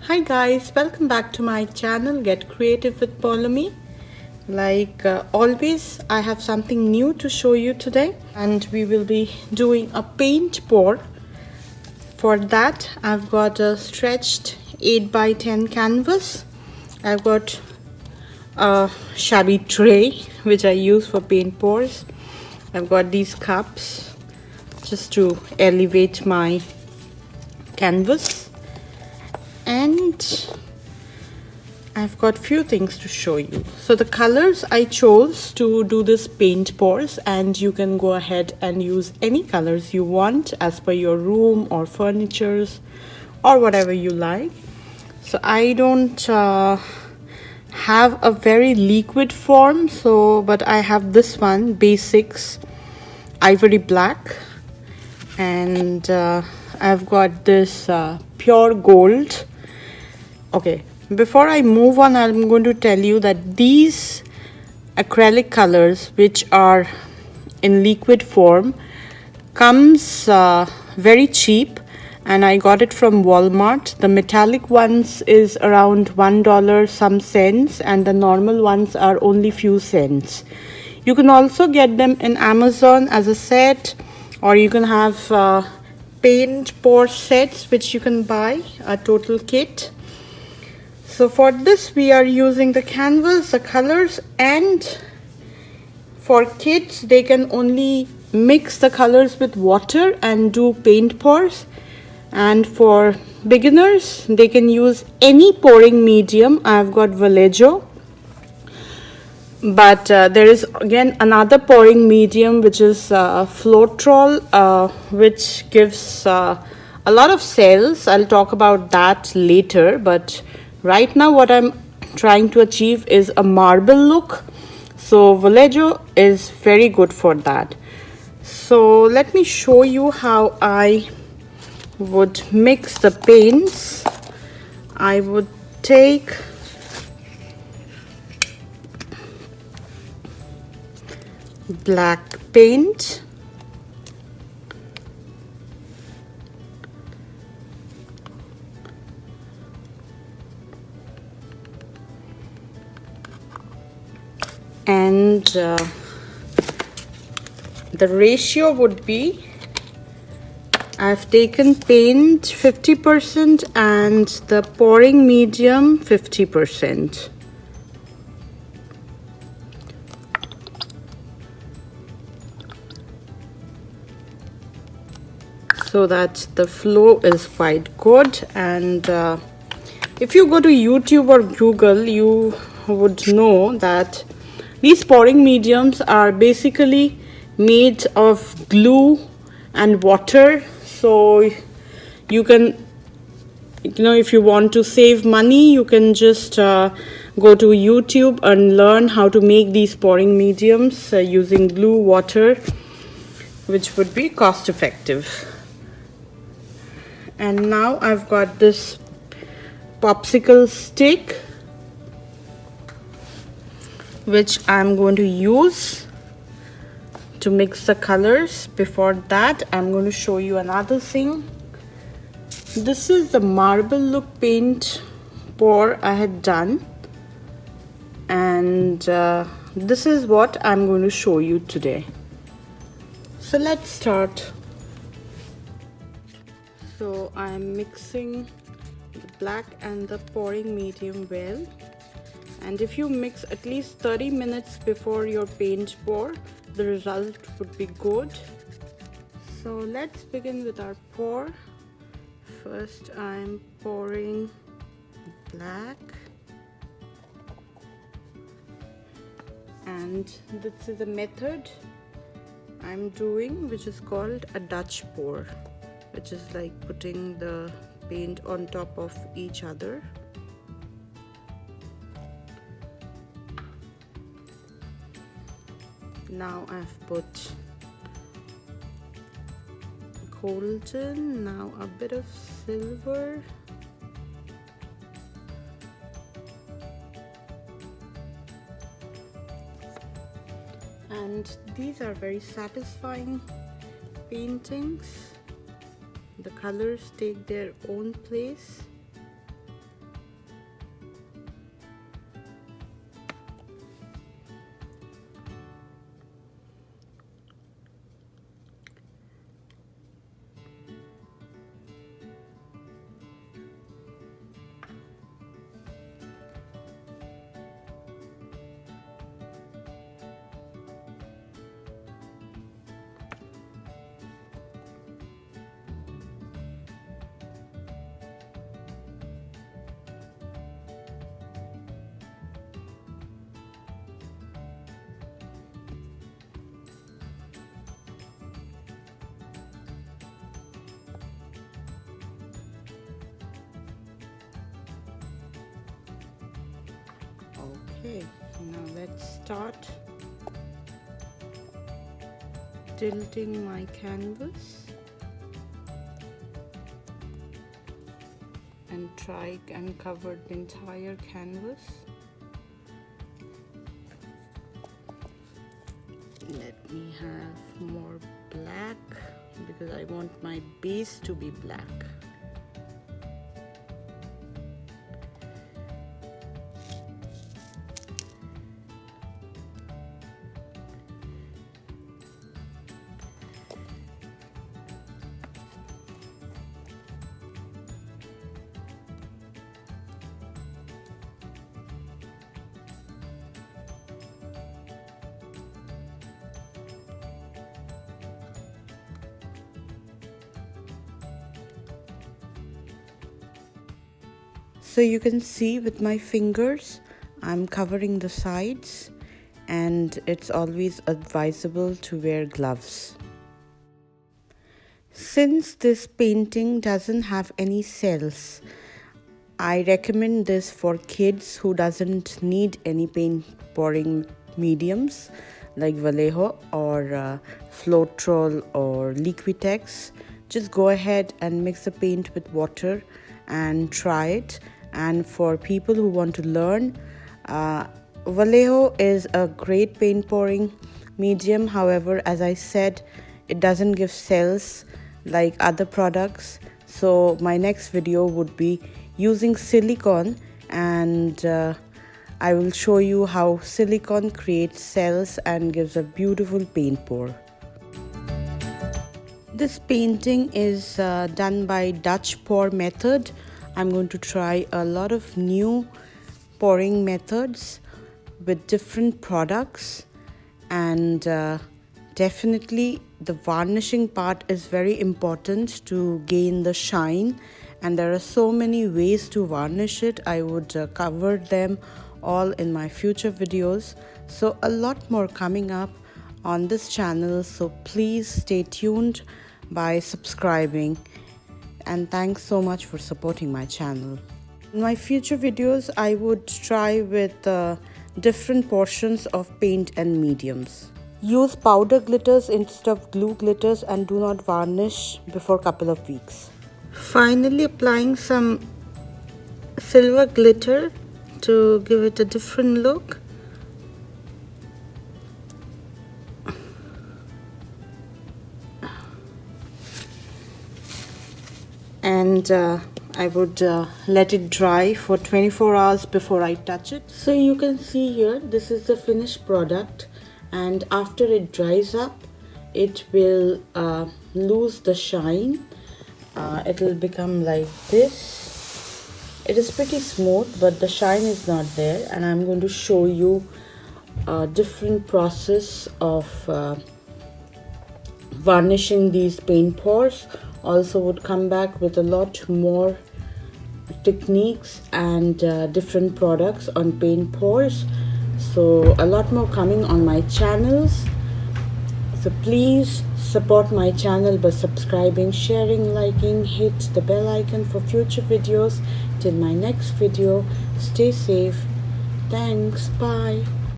Hi guys, welcome back to my channel Get Creative with Paulomi. Like always, I have something new to show you today, and we will be doing a paint pour. For that, I've got a stretched 8 by 10 canvas. I've got a shabby tray which I use for paint pours. I've got these cups just to elevate my canvas, and I've got few things to show you. So the colors I chose to do this paint pours, and you can go ahead and use any colors you want as per your room or furnitures or whatever you like. So I don't have a very liquid form, but I have this one, basics ivory black, and I've got this pure gold. Okay, before I move on, I'm going to tell you that these acrylic colors, which are in liquid form, comes very cheap, and I got it from Walmart. The metallic ones is around $1 some cents, and the normal ones are only few cents. You can also get them in Amazon as a set, or you can have paint pour sets which you can buy, a total kit. So for this we are using the canvas, the colors, and for kids they can only mix the colors with water and do paint pours, and for beginners they can use any pouring medium. I've got Vallejo, but there is again another pouring medium which is Floetrol, which gives a lot of sales. I'll talk about that later, but right now what I'm trying to achieve is a marble look, so Vallejo is very good for that. So let me show you how I would mix the paints. I would take black paint, and the ratio would be, I've taken paint 50% and the pouring medium 50%. So that the flow is quite good. And if you go to YouTube or Google, you would know that these pouring mediums are basically made of glue and water. So you can, if you want to save money, you can just go to YouTube and learn how to make these pouring mediums using glue, water, which would be cost effective. And now I've got this popsicle stick which I'm going to use to mix the colors. Before that, I'm going to show you another thing. This is the marble look paint pour I had done, and this is what I'm going to show you today. So let's start. So I'm mixing the black and the pouring medium well, and if you mix at least 30 minutes before your paint pour, the result would be good. So let's begin with our pour. First I'm pouring black, and this is a method I'm doing which is called a Dutch pour, which is like putting the paint on top of each other. Now I've put golden, now a bit of silver, and these are very satisfying paintings. The colors take their own place. Okay, now let's start tilting my canvas and try and cover the entire canvas. Let me have more black because I want my base to be black. So you can see with my fingers, I'm covering the sides, and it's always advisable to wear gloves. Since this painting doesn't have any cells, I recommend this for kids who doesn't need any paint pouring mediums like Vallejo or Floetrol or Liquitex. Just go ahead and mix the paint with water and try it. And for people who want to learn, Vallejo is a great paint pouring medium. However, as I said, it doesn't give cells like other products. So my next video would be using silicone, and I will show you how silicone creates cells and gives a beautiful paint pour. This painting is done by Dutch pour method. I'm going to try a lot of new pouring methods with different products, and definitely the varnishing part is very important to gain the shine, and there are so many ways to varnish it. I would cover them all in my future videos, so a lot more coming up on this channel, so please stay tuned by subscribing. And thanks so much for supporting my channel. In my future videos, I would try with different portions of paint and mediums. Use powder glitters instead of glue glitters, and do not varnish before a couple of weeks. Finally, applying some silver glitter to give it a different look. And I would let it dry for 24 hours before I touch it. So you can see here, this is the finished product, and after it dries up, it will lose the shine. It will become like this. It is pretty smooth, but the shine is not there, and I'm going to show you a different process of varnishing these paint pours. Also would come back with a lot more techniques and different products on paint pours. So a lot more coming on my channels. So please support my channel by subscribing, sharing, liking, hit the bell icon for future videos. Till my next video, stay safe. Thanks. Bye.